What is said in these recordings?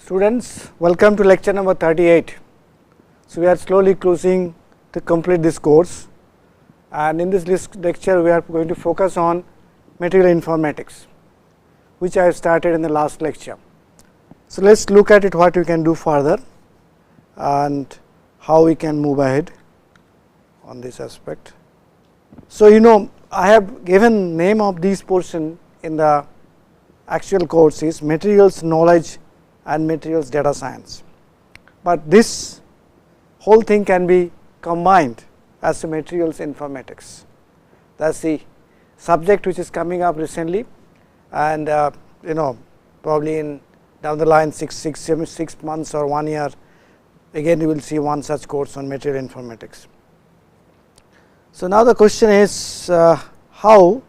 Students, welcome to lecture number 38. So, we are slowly closing to complete this course, and in this lecture we are going to focus on material informatics, which I have started in the last lecture. So, let us look at it, what we can do further and how we can move ahead on this aspect. So, I have given name of this portion in the actual course is materials knowledge and materials data science, but this whole thing can be combined as a materials informatics. That is the subject which is coming up recently, and probably in down the line 6 months or 1 year, again you will see one such course on material informatics. So, now the question is how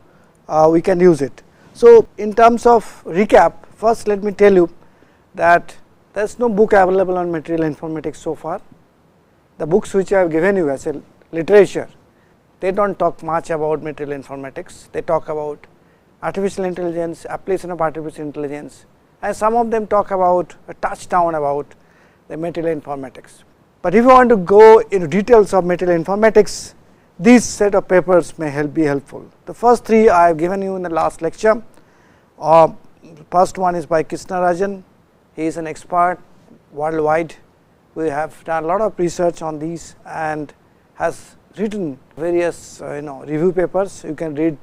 we can use it. So, in terms of recap, first let me tell you that there is no book available on material informatics so far. The books which I have given you as a literature, they do not talk much about material informatics. They talk about artificial intelligence, application of artificial intelligence, and some of them talk about a touchdown about the material informatics. But if you want to go into details of material informatics, these set of papers may be helpful. The first three I have given you in the last lecture. First one is by Krishnarajan. He is an expert worldwide. We have done a lot of research on these and has written various review papers. You can read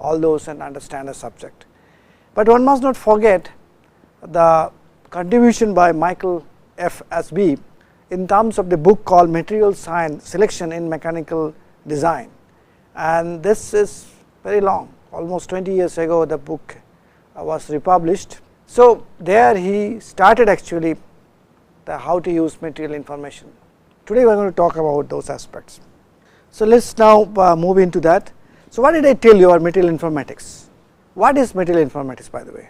all those and understand the subject. But one must not forget the contribution by Michael F. Asby in terms of the book called Material Science Selection in Mechanical Design, and this is very long, almost 20 years ago the book was republished. So, there he started actually the how to use material information. Today we are going to talk about those aspects. So, let us now move into that. So, what did I tell you about material informatics? What is material informatics, by the way?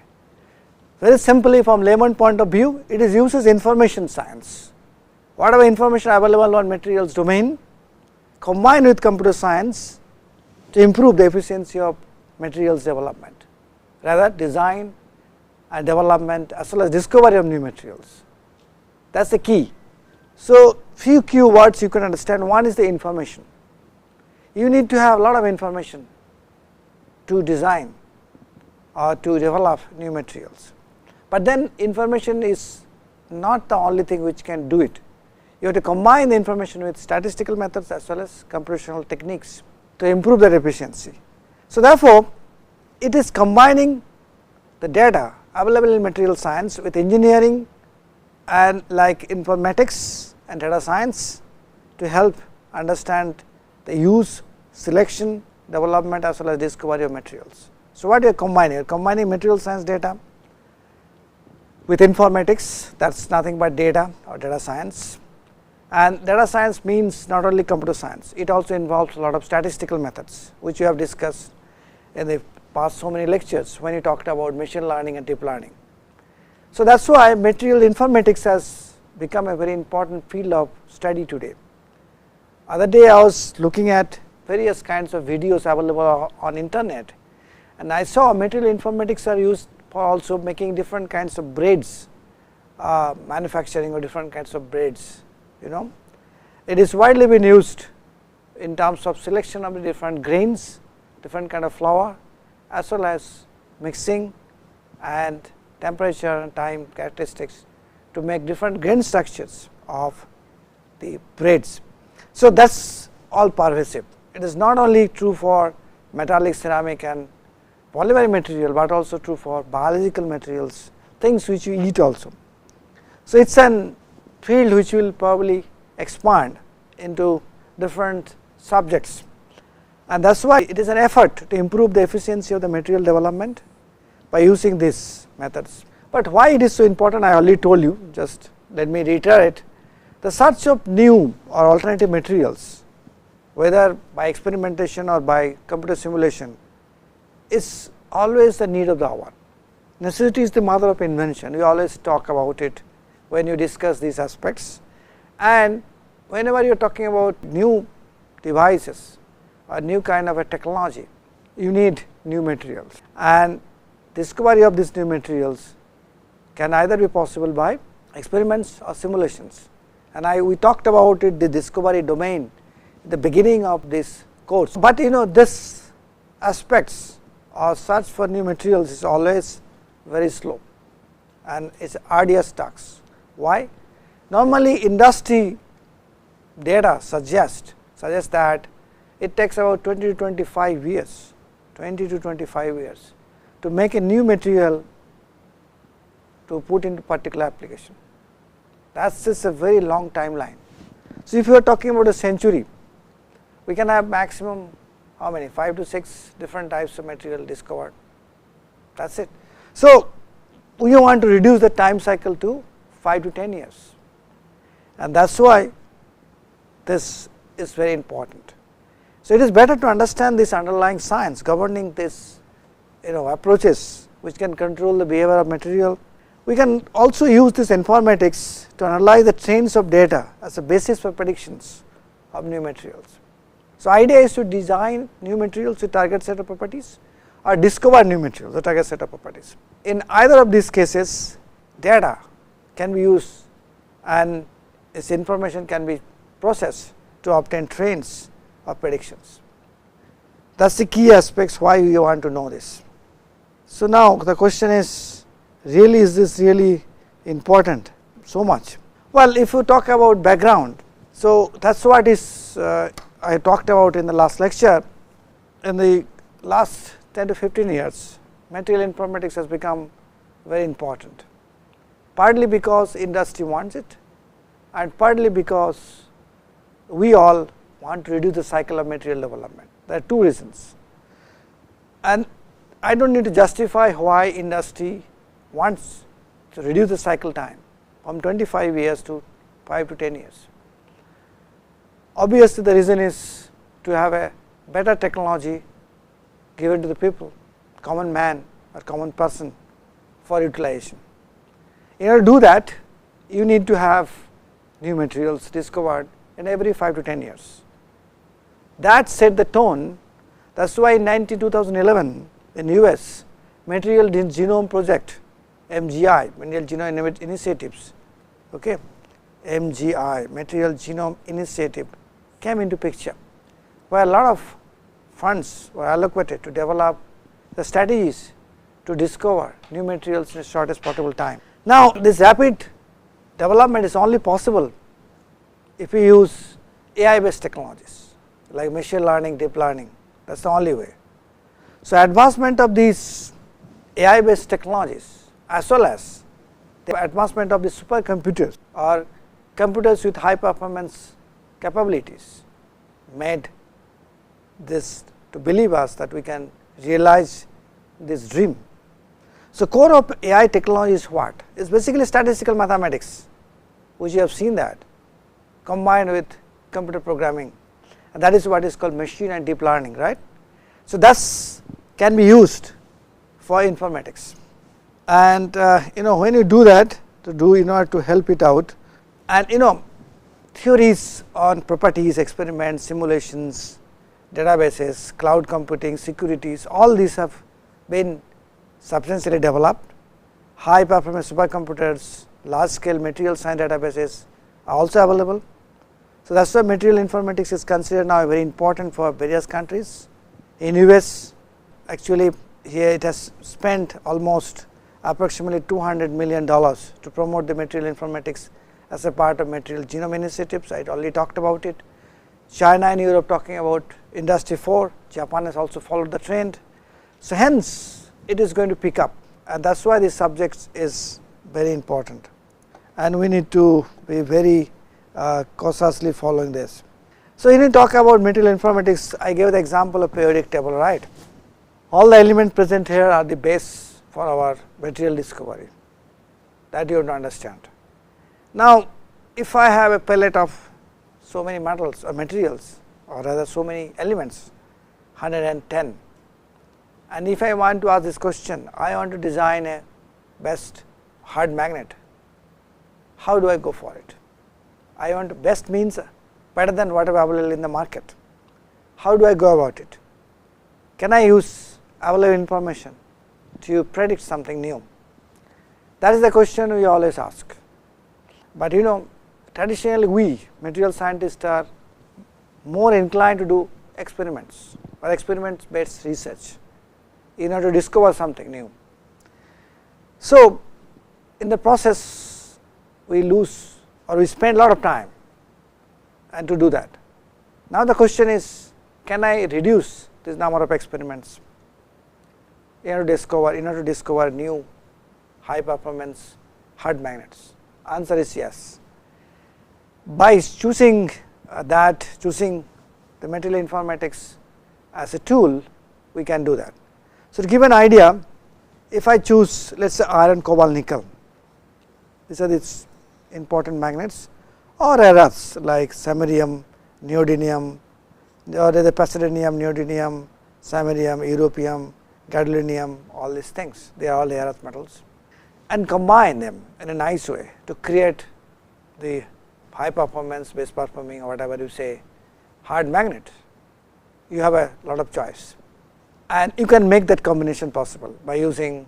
Very simply, from layman point of view, it is used as information science. Whatever information available on materials domain combined with computer science to improve the efficiency of materials development, rather design and development as well as discovery of new materials. That is the key. So, few keywords you can understand. One is the information. You need to have a lot of information to design or to develop new materials, but then information is not the only thing which can do it. You have to combine the information with statistical methods as well as computational techniques to improve their efficiency. So, therefore, it is combining the data available in material science with engineering and like informatics and data science to help understand the use, selection, development as well as discovery of materials. So, what you are combining? You are combining material science data with informatics, that is nothing but data or data science. And data science means not only computer science, it also involves a lot of statistical methods, which you have discussed in the past so many lectures when you talked about machine learning and deep learning. So, that is why material informatics has become a very important field of study today. Other day I was looking at various kinds of videos available on internet, and I saw material informatics are used for also making different kinds of braids, manufacturing of different kinds of braids. It is widely been used in terms of selection of the different grains, different kind of flour, as well as mixing and temperature and time characteristics to make different grain structures of the braids. So, that is all pervasive. It is not only true for metallic, ceramic and polymer material, but also true for biological materials, things which you eat also. So, it is an field which will probably expand into different subjects, and that is why it is an effort to improve the efficiency of the material development by using these methods. But why it is so important, I already told you, just let me reiterate. The search of new or alternative materials, whether by experimentation or by computer simulation, is always the need of the hour. Necessity is the mother of invention. We always talk about it when you discuss these aspects, and whenever you are talking about new devices or new kind of a technology, you need new materials, and discovery of these new materials can either be possible by experiments or simulations, and we talked about it, the discovery domain at the beginning of this course. But this aspects or search for new materials is always very slow and it is arduous task. Why? Normally industry data suggests that it takes about 20 to 25 years to make a new material to put into particular application. That is a very long timeline. So, if you are talking about a century, we can have maximum how many 5 to 6 different types of material discovered, that is it. So, we want to reduce the time cycle to 5 to 10 years, and that is why this is very important. So, it is better to understand this underlying science governing this approaches which can control the behavior of material. We can also use this informatics to analyze the trains of data as a basis for predictions of new materials. So, idea is to design new materials with target set of properties or discover new materials with target set of properties. In either of these cases, data can be used and this information can be processed to obtain trains of predictions. That is the key aspects why we want to know this. So, now the question is, really is this really important so much? Well, if you talk about background, so that is what is I talked about in the last lecture. In the last 10 to 15 years, material informatics has become very important, partly because industry wants it and partly because we all want to reduce the cycle of material development. There are two reasons, and I do not need to justify why industry wants to reduce the cycle time from 25 years to 5 to 10 years. Obviously, the reason is to have a better technology given to the people, common man or common person for utilization. In order to do that, you need to have new materials discovered in every 5 to 10 years. That set the tone. That is why in 2011 in US, Material Genome Project, MGI, Material Genome Initiatives, okay, MGI, Material Genome Initiative came into picture, where a lot of funds were allocated to develop the strategies to discover new materials in the shortest possible time. Now, this rapid development is only possible if we use AI based technologies like machine learning, deep learning, that is the only way. So, advancement of these AI based technologies as well as the advancement of the supercomputers or computers with high performance capabilities made this to believe us that we can realize this dream. So, core of AI technology is what? It is basically statistical mathematics, which you have seen that combined with computer programming, and that is what is called machine and deep learning, right. So, thus can be used for informatics, and when you do that in order to help it out, and theories on properties, experiments, simulations, databases, cloud computing, securities, all these have been substantially developed. High performance supercomputers, large scale material science databases are also available. So, that is why material informatics is considered now very important for various countries. In US, actually here it has spent almost approximately $200 million to promote the material informatics as a part of material genome initiatives. I already talked about it. China and Europe talking about industry 4, Japan has also followed the trend. So, hence it is going to pick up, and that is why this subject is very important, and we need to be very cautiously following this. So, when we talk about material informatics, I gave the example of periodic table, right. All the elements present here are the base for our material discovery, that you have to understand. Now, if I have a palette of so many metals or materials, or rather so many elements, 110, and if I want to ask this question, I want to design a best hard magnet, how do I go for it? I want best means better than whatever available in the market. How do I go about it? Can I use available information to predict something new? That is the question we always ask. but traditionally we material scientists are more inclined to do experiments or experiment based research in order to discover something new. So, in the process we lose or we spend a lot of time and to do that. Now, the question is, can I reduce this number of experiments in order to discover new high performance hard magnets? Answer is yes. By choosing choosing the material informatics as a tool, we can do that. So, to give an idea, if I choose let us say iron, cobalt, nickel, these are its important magnets, or rare earths like samarium, neodymium, or the praseodymium, neodymium, samarium, europium, gadolinium, all these things, they are all rare earth metals, and combine them in a nice way to create the high performance, base performing, or whatever you say, hard magnet. You have a lot of choice, and you can make that combination possible by using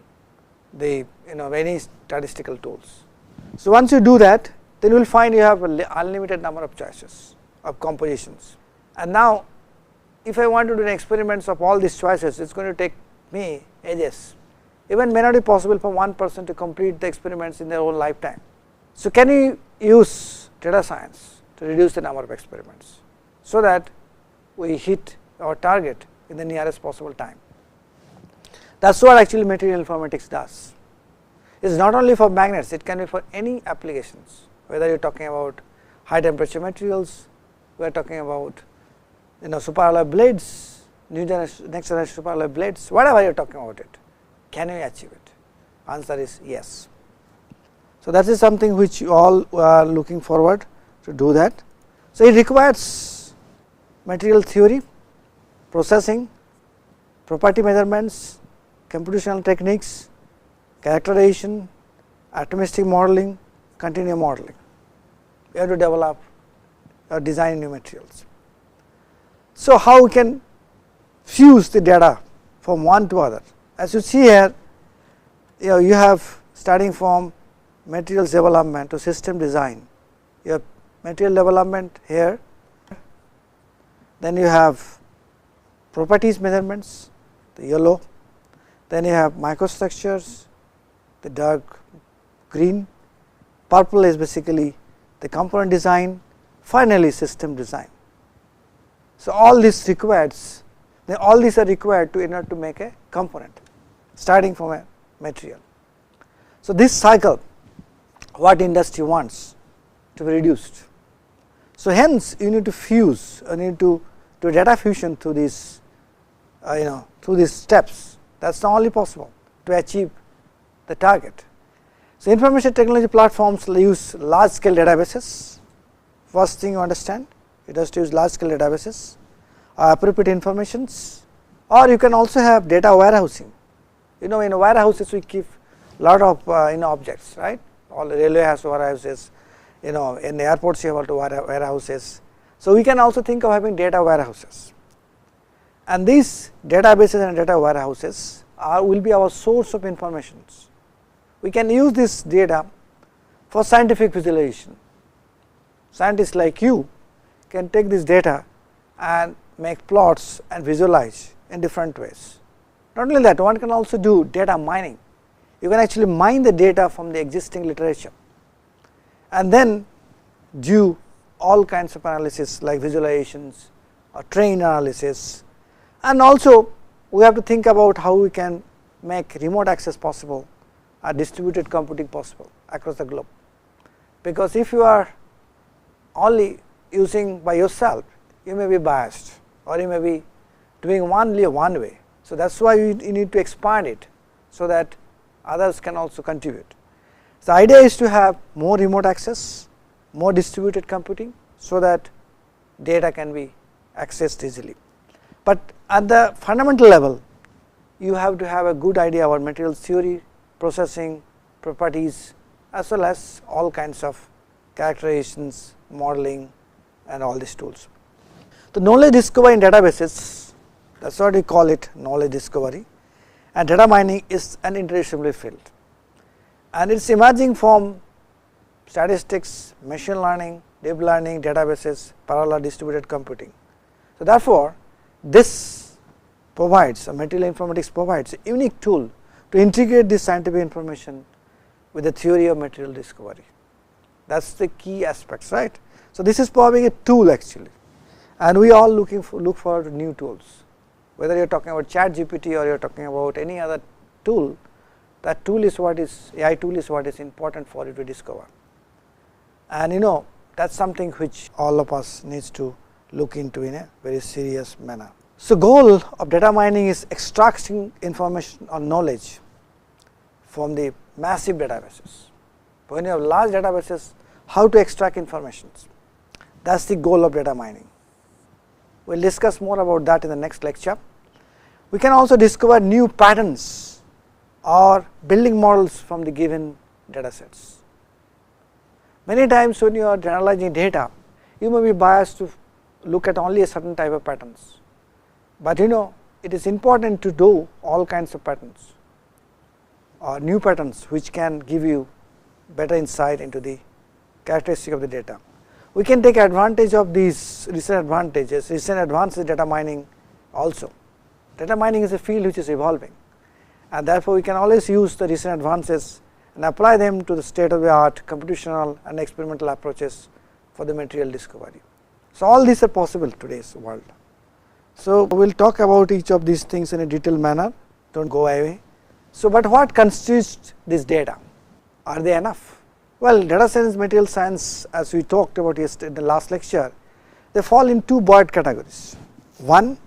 the any statistical tools. So, once you do that, then you will find you have an unlimited number of choices of compositions. And now, if I want to do experiments of all these choices, it is going to take me ages. Even may not be possible for one person to complete the experiments in their whole lifetime. So, can we use data science to reduce the number of experiments, so that we hit our target in the nearest possible time? That is what actually material informatics does. It is not only for magnets, it can be for any applications, whether you are talking about high temperature materials, we are talking about superalloy blades, next generation superalloy blades, whatever you are talking about it, can you achieve it? Answer is yes. So, that is something which you all are looking forward to do that. So, it requires material theory, processing, property measurements, computational techniques, characterization, atomistic modeling, continuum modeling. You have to develop or design new materials. So, how we can fuse the data from one to other? As you see here, you have starting from materials development to system design. You have material development here, then you have properties measurements, the yellow, then you have microstructures, the dark green, purple is basically the component design, finally system design. So, all this requires, all these are required in order to make a component starting from a material. So, this cycle what industry wants to be reduced. So, hence you need to fuse, you need to do data fusion through these through these steps. That is the only possible to achieve the target. So, information technology platforms use large scale databases. First thing you understand, it has to use large scale databases, appropriate informations, or you can also have data warehousing. In warehouses we keep lot of objects, right? All the railway has warehouses, in the airports you have warehouses. So, we can also think of having data warehouses, and these databases and data warehouses will be our source of informations. We can use this data for scientific visualization. Scientists like you can take this data and make plots and visualize in different ways. Not only that, one can also do data mining. You can actually mine the data from the existing literature and then do all kinds of analysis like visualizations or train analysis, and also we have to think about how we can make remote access possible or distributed computing possible across the globe. Because if you are only using by yourself, you may be biased or you may be doing only one way. So, that is why you need to expand it, so that others can also contribute. The idea is to have more remote access, more distributed computing, so that data can be accessed easily. But at the fundamental level, you have to have a good idea about materials theory, processing, properties, as well as all kinds of characterizations, modeling, and all these tools. The knowledge discovery in databases, that is what we call it, knowledge discovery, and data mining is an interdisciplinary field, and it is emerging from statistics, machine learning, deep learning, databases, parallel distributed computing. So, therefore, this provides material informatics provides a unique tool to integrate this scientific information with the theory of material discovery. That is the key aspects, right. So, this is probably a tool actually, and we all look forward to new tools, whether you are talking about ChatGPT or you are talking about any other tool. That tool is what is AI tool is what is important for you to discover, and that is something which all of us needs to look into in a very serious manner. So, goal of data mining is extracting information or knowledge from the massive databases. When you have large databases, how to extract information, that is the goal of data mining. We will discuss more about that in the next lecture. We can also discover new patterns or building models from the given datasets. Many times when you are generalizing data, you may be biased to look at only a certain type of patterns, but it is important to do all kinds of patterns or new patterns which can give you better insight into the characteristic of the data. We can take advantage of these recent advantages, recent advances in data mining also. Data mining is a field which is evolving, and therefore, we can always use the recent advances and apply them to the state of the art computational and experimental approaches for the material discovery. So, all these are possible in today's world. So, we will talk about each of these things in a detailed manner, do not go away. So, but what constitutes this data? Are they enough? Well, data science, material science, as we talked about yesterday in the last lecture, they fall in two broad categories. One,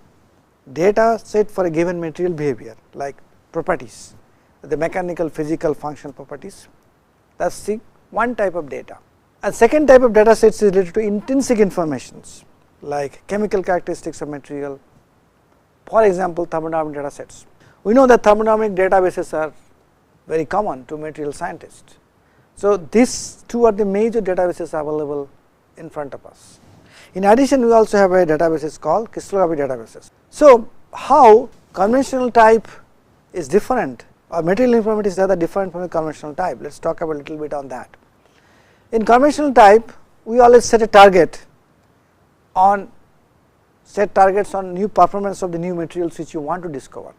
data set for a given material behavior like properties, the mechanical, physical, functional properties. That is the one type of data. And second type of data sets is related to intrinsic informations like chemical characteristics of material, for example, thermodynamic data sets. We know that thermodynamic databases are very common to material scientists. So, these two are the major databases available in front of us. In addition, we also have a database called crystallographic databases. So, how conventional type is different, or material informatics is rather different from the conventional type. Let us talk about a little bit on that. In conventional type, we always set targets on new performance of the new materials which you want to discover.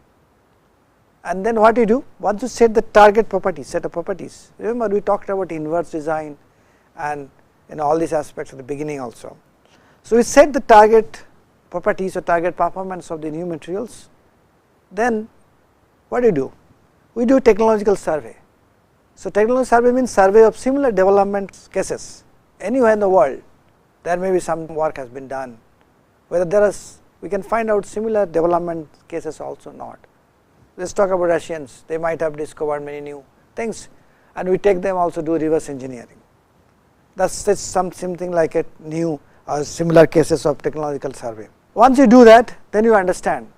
And then what you do, once you set the target properties, set of properties, remember we talked about inverse design and all these aspects at the beginning also. So, we set the target properties or target performance of the new materials, then what do? We do technological survey. So, technological survey means survey of similar development cases anywhere in the world. There may be some work has been done, whether there is, we can find out similar development cases also not. Let us talk about Russians, they might have discovered many new things, and we take them also do reverse engineering. That is something like a new or similar cases of technological survey. Once you do that, then you understand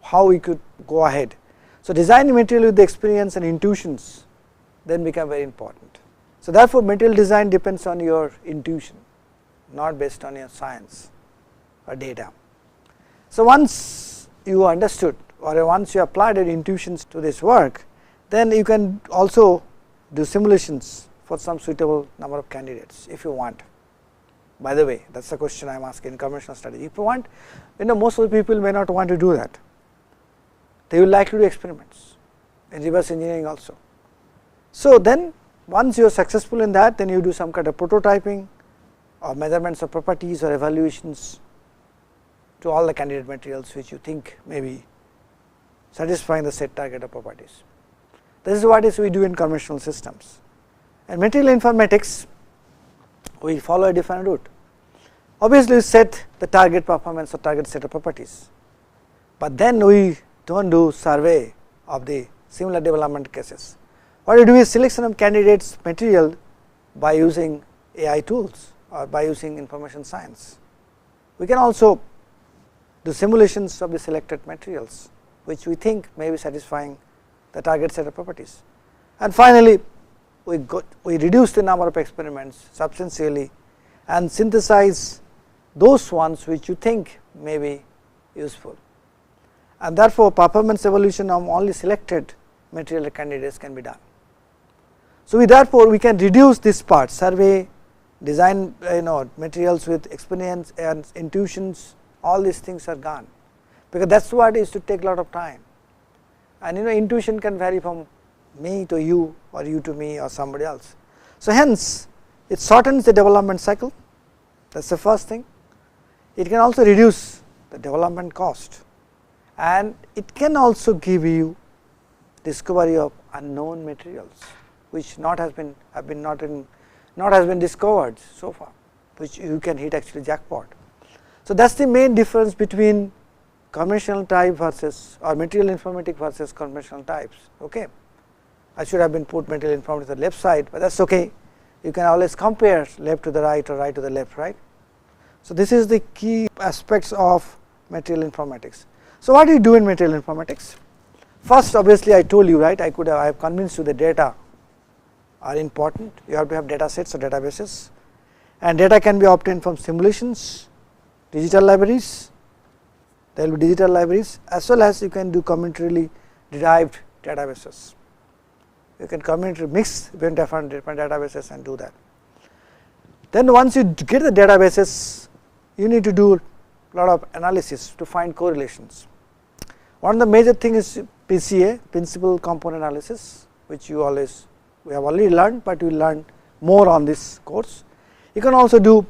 how we could go ahead. So, designing material with the experience and intuitions then become very important. So, therefore, material design depends on your intuition, not based on your science or data. So, once you understood or once you applied your intuitions to this work, then you can also do simulations for some suitable number of candidates if you want. By the way, that is the question I am asking in conventional study. If you want, most of the people may not want to do that. They will like to do experiments in reverse engineering also. So, then once you are successful in that, then you do some kind of prototyping or measurements of properties or evaluations to all the candidate materials which you think may be satisfying the set target of properties. This is what we do in conventional systems. And material informatics, we follow a different route. Obviously, we set the target performance or target set of properties, but then we do not do survey of the similar development cases. What we do is selection of candidates material by using AI tools or by using information science. We can also do simulations of the selected materials which we think may be satisfying the target set of properties. And finally, we reduce the number of experiments substantially and synthesize those ones which you think may be useful. And therefore, performance evaluation of only selected material candidates can be done. So, therefore, we can reduce this part, survey, design materials with experience and intuitions, all these things are gone, because that is what is to take a lot of time, and intuition can vary from me to you or you to me or somebody else. So, hence it shortens the development cycle, that is the first thing. It can also reduce the development cost, and it can also give you discovery of unknown materials which has been discovered so far, which you can hit actually jackpot. So, that is the main difference between conventional type versus or material informatics versus conventional types. Okay. I should have been put material informatics on the left side, but that is okay. You can always compare left to the right or right to the left, right. So, this is the key aspects of material informatics. So, what do you do in material informatics? First, obviously, I told you, right, I have convinced you the data are important. You have to have data sets or databases, and data can be obtained from simulations, digital libraries. There will be digital libraries, as well as you can do combinatorially derived databases. You can combinatorially mix different databases and do that. Then once you get the databases, you need to do a lot of analysis to find correlations. One of the major things is PCA, principal component analysis, which we have already learned, but we will learn more on this course. You can also do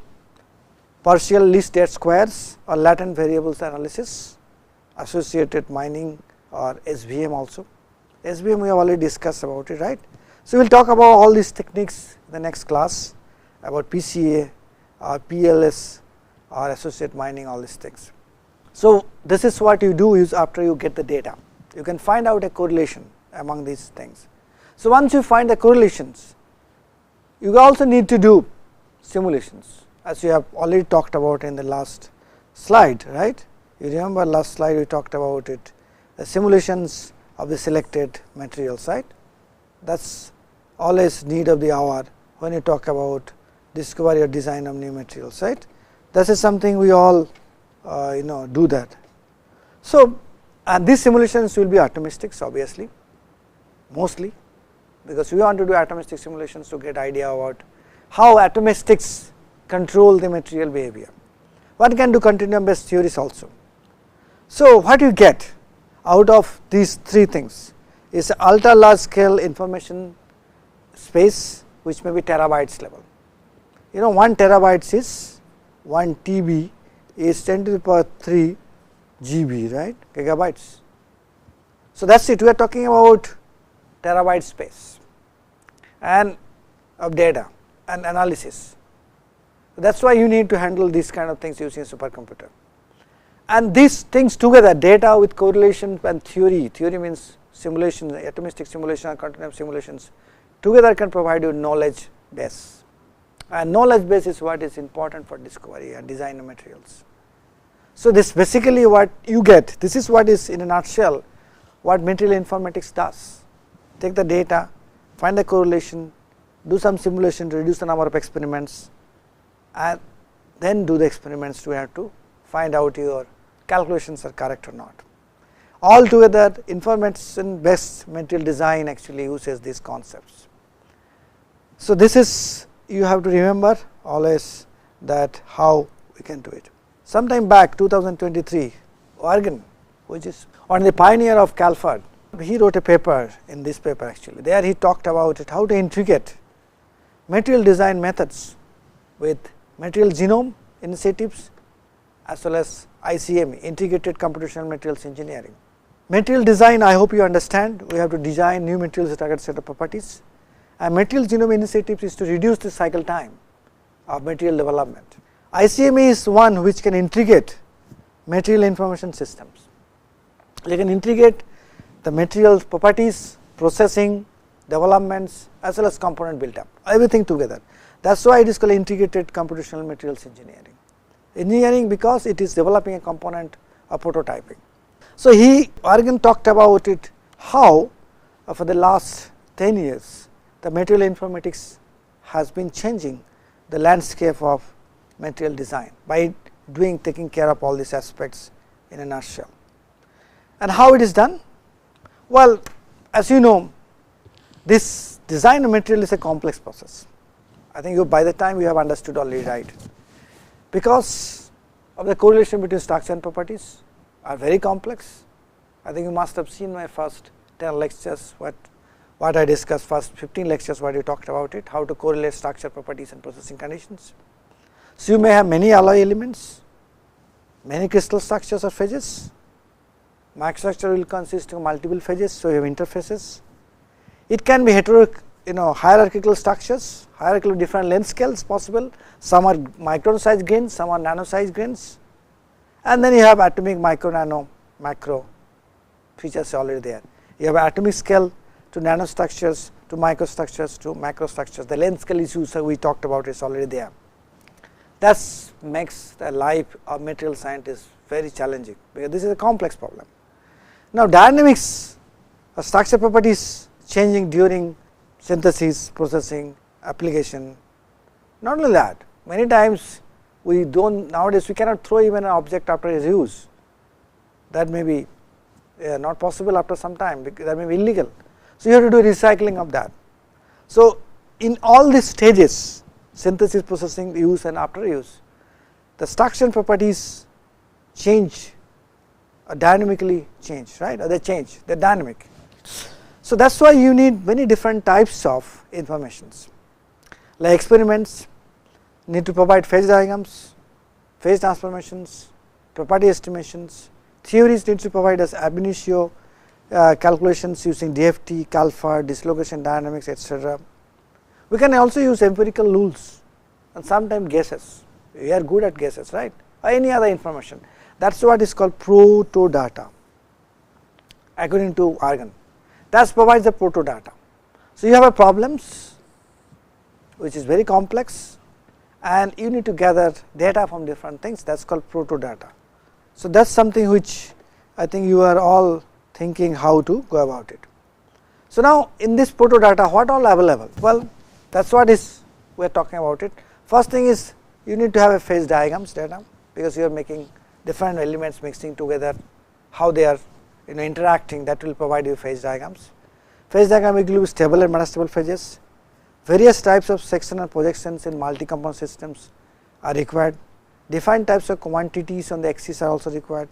partial least state squares or latent variables analysis, associated mining or SVM also. SVM we have already discussed about it, right. So, we will talk about all these techniques in the next class about PCA or PLS or associated mining, all these things. So, this is what you do is after you get the data, you can find out a correlation among these things. So, once you find the correlations, you also need to do simulations, as you have already talked about in the last slide, right. You remember last slide we talked about it, the simulations of the selected materials, right. That is always need of the hour when you talk about discovery or design of new materials, right. This is something we all do that. So, and these simulations will be atomistics obviously, mostly, because we want to do atomistic simulations to get idea about how atomistics control the material behavior. One can do continuum based theories also. So, what you get out of these three things is ultra large scale information space, which may be terabytes level. 1 terabytes is 1 TB is 10 to the power 3 GB, right, gigabytes. So, that is it, we are talking about terabyte space and of data and analysis. So, that is why you need to handle these kind of things using a supercomputer. And these things together, data with correlation and theory means simulation, atomistic simulation or continuum simulations, together can provide you knowledge base, and knowledge base is what is important for discovery and design of materials. So, this basically what you get, this is what is in a nutshell what material informatics does. Take the data, find the correlation, do some simulation to reduce the number of experiments, and then do the experiments to have to find out your calculations are correct or not. All together information based material design actually uses these concepts. So, this is you have to remember always that how we can do it. Sometime back 2023, Organ, which is one of the pioneer of KANPUR, he wrote a paper in this paper actually. There he talked about it, how to integrate material design methods with material genome initiatives as well as ICME, integrated computational materials engineering. Material design, I hope you understand, we have to design new materials with target set of properties, and material genome initiatives is to reduce the cycle time of material development. ICME is one which can integrate material information systems. They can integrate the material properties, processing, developments as well as component built up, everything together. That is why it is called integrated computational materials engineering. Engineering because it is developing a component of prototyping. So, Organ talked about it how for the last 10 years the material informatics has been changing the landscape of material design by taking care of all these aspects in a nutshell. And how it is done? Well, as you know, this design a material is a complex process. I think you, by the time you have understood already, right, because of the correlation between structure and properties are very complex. I think you must have seen my first 10 lectures, what I discussed, first 15 lectures what you talked about it, how to correlate structure properties and processing conditions. So, you may have many alloy elements, many crystal structures or phases. Microstructure will consist of multiple phases, so you have interfaces. It can be hierarchical structures, hierarchical different length scales possible. Some are micron size grains, some are nano size grains, and then you have atomic, micro, nano, macro features already there. You have atomic scale to nanostructures to microstructures to macrostructures. The length scale issues we talked about is already there. That makes the life of material scientist very challenging, because this is a complex problem. Now, dynamics of structure properties changing during synthesis, processing, application. Not only that, many times we don't, nowadays we cannot throw even an object after its use. That may be not possible after some time, because that may be illegal. So, you have to do recycling of that. So, in all these stages, synthesis, processing, use and after use, the structure properties change, dynamically change, right, or they change, they are dynamic. So, that is why you need many different types of informations, like experiments need to provide phase diagrams, phase transformations, property estimations, theories need to provide us ab initio calculations using DFT, KANPUR, dislocation dynamics, etc. We can also use empirical rules and sometimes guesses. We are good at guesses, right, or any other information. That is what is called proto-data according to Argon. That provides the proto-data. So, you have a problems which is very complex and you need to gather data from different things, that is called proto-data. So, that is something which I think you are all thinking how to go about it. So, now in this proto-data what all available? Well, that is what is we are talking about it. First thing is you need to have a phase diagrams data, because you are making different elements mixing together, how they are interacting, that will provide you phase diagrams. Phase diagram will include stable and metastable phases. Various types of sectional projections in multi-component systems are required. Different types of quantities on the axis are also required.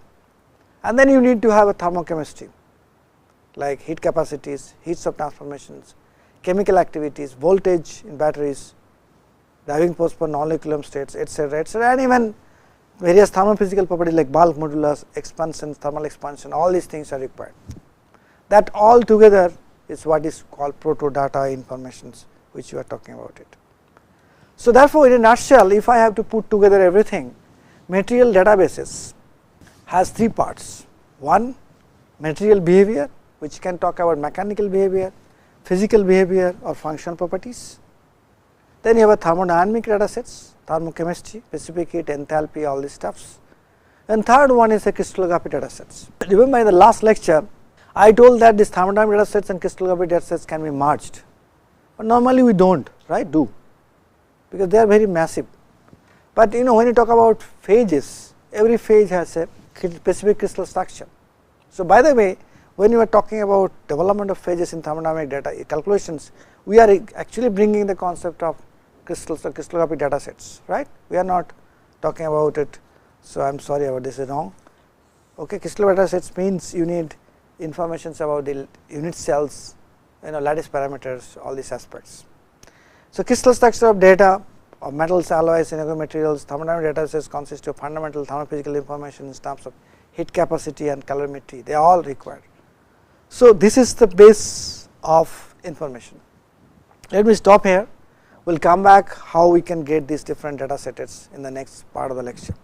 And then you need to have a thermochemistry, like heat capacities, heats of transformations, chemical activities, voltage in batteries, driving force per non-equilibrium states, etc., and even various thermophysical properties like bulk modulus, expansion, thermal expansion, all these things are required. That all together is what is called proto-data informations which you are talking about it. So, therefore, in a nutshell, if I have to put together everything, material databases has three parts. One, material behavior, which can talk about mechanical behavior, physical behavior or functional properties. Then you have a thermodynamic datasets, thermochemistry, specific heat, enthalpy, all these stuffs. And third one is the crystallography datasets. Remember in the last lecture, I told that these thermodynamic datasets and crystallography datasets can be merged, but normally we do not, right, because they are very massive. But when you talk about phases, every phase has a specific crystal structure. So, by the way, when you are talking about development of phases in thermodynamic data calculations, we are actually bringing the concept of crystals or crystallographic data sets, right. We are not talking about it. So, I am sorry about this is wrong. Okay, crystallographic data sets means you need information about the unit cells, lattice parameters, all these aspects. So, crystal structure of data of metals, alloys, inorganic materials, thermodynamic data sets consist of fundamental thermophysical information in terms of heat capacity and calorimetry, they are all required. So, this is the base of information. Let me stop here, we will come back how we can get these different data sets in the next part of the lecture.